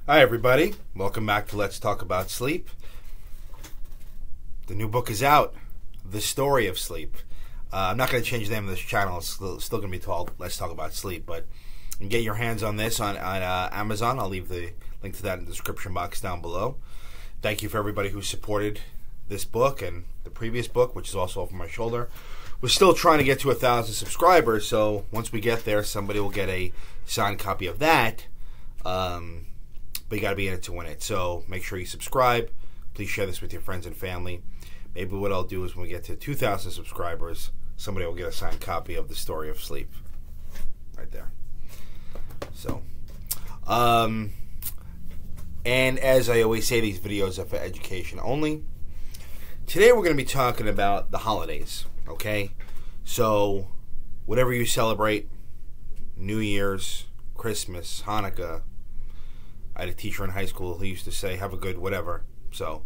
Hi everybody, welcome back to Let's Talk About Sleep. The new book is out, The Story of Sleep. I'm not going to change the name of this channel, it's still going to be called Let's Talk About Sleep, but you can get your hands on this on Amazon. I'll leave the link to that in the description box down below. Thank you for everybody who supported this book and the previous book, which is also over my shoulder. We're still trying to get to 1,000 subscribers, so once we get there, somebody will get a signed copy of that. But you got to be in it to win it. So make sure you subscribe. Please share this with your friends and family. Maybe what I'll do is when we get to 2,000 subscribers, somebody will get a signed copy of The Story of Sleep. Right there. So, and as I always say, these videos are for education only. Today we're going to be talking about the holidays, okay? So, whatever you celebrate, New Year's, Christmas, Hanukkah. I had a teacher in high school who used to say, have a good whatever. So,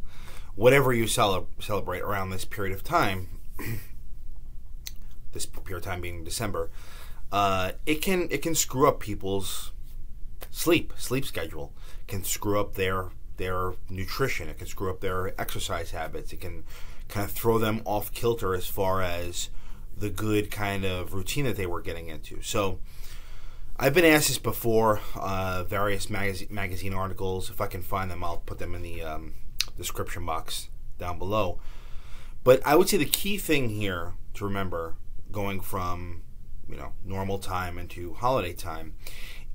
whatever you celebrate around this period of time, this period of time being December, it can screw up people's sleep schedule. It can screw up their nutrition. It can screw up their exercise habits. It can kind of throw them off kilter as far as the good kind of routine that they were getting into. So, I've been asked this before, various magazine articles. If I can find them, I'll put them in the description box down below. But I would say the key thing here to remember, going from normal time into holiday time,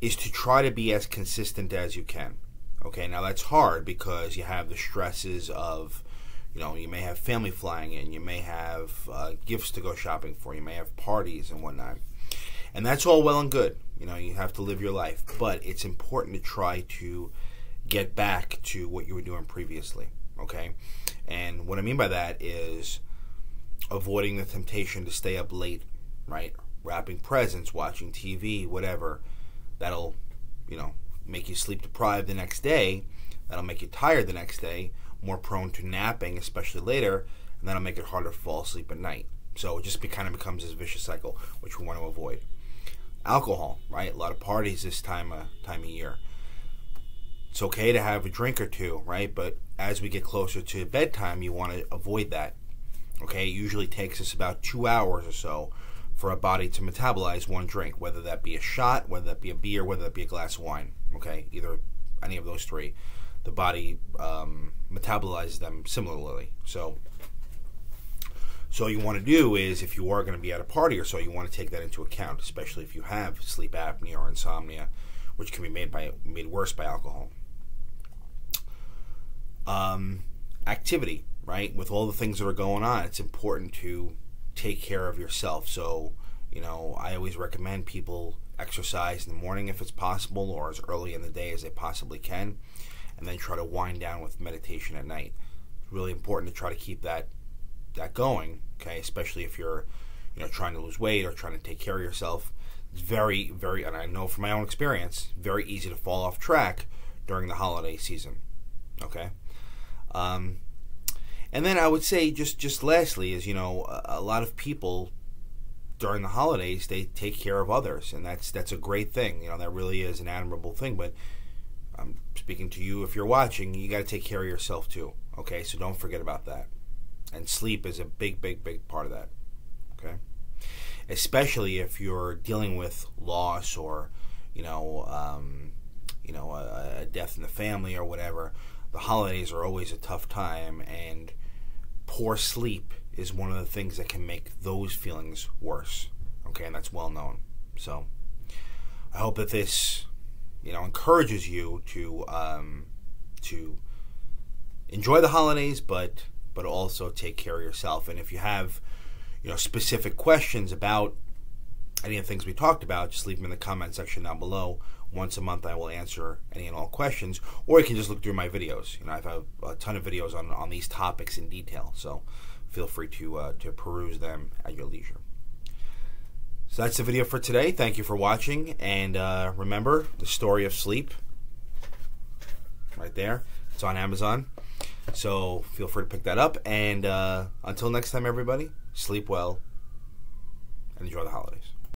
is to try to be as consistent as you can. Okay, now that's hard because you have the stresses of, you may have family flying in, you may have gifts to go shopping for, you may have parties and whatnot. And that's all well and good. You have to live your life. But it's important to try to get back to what you were doing previously. Okay? And what I mean by that is avoiding the temptation to stay up late, right? Wrapping presents, watching TV, whatever. That'll, make you sleep deprived the next day. That'll make you tired the next day. More prone to napping, especially later. And that'll make it harder to fall asleep at night. So it just kind of becomes this vicious cycle, which we want to avoid. Alcohol, right? A lot of parties this time of year. It's okay to have a drink or two, right? But as we get closer to bedtime, you want to avoid that. Okay? It usually takes us about 2 hours or so for our body to metabolize one drink, whether that be a shot, whether that be a beer, whether that be a glass of wine. Okay? Either any of those three. The body metabolizes them similarly. So you want to do is, if you are going to be at a party or so, you want to take that into account, especially if you have sleep apnea or insomnia, which can be made worse by alcohol. Activity, right? With all the things that are going on, it's important to take care of yourself. So, I always recommend people exercise in the morning if it's possible, or as early in the day as they possibly can, and then try to wind down with meditation at night. It's really important to try to keep that going, okay, especially if you're trying to lose weight or trying to take care of yourself. It's very, very, and I know from my own experience, very easy to fall off track during the holiday season. Okay, and then I would say just lastly is a lot of people during the holidays, they take care of others, and that's a great thing. That really is an admirable thing. But I'm speaking to you, if you're watching, you got to take care of yourself too. Okay, so don't forget about that. And sleep is a big, big, big part of that, okay? Especially if you're dealing with loss or, a death in the family or whatever. The holidays are always a tough time, and poor sleep is one of the things that can make those feelings worse, okay? And that's well known. So I hope that this, encourages you to enjoy the holidays, but also take care of yourself. And if you have, specific questions about any of the things we talked about, just leave them in the comment section down below. Once a month, I will answer any and all questions, or you can just look through my videos. I've had a ton of videos on these topics in detail, so feel free to peruse them at your leisure. So that's the video for today. Thank you for watching, and remember, The Story of Sleep, right there. It's on Amazon. So feel free to pick that up. And until next time, everybody, sleep well and enjoy the holidays.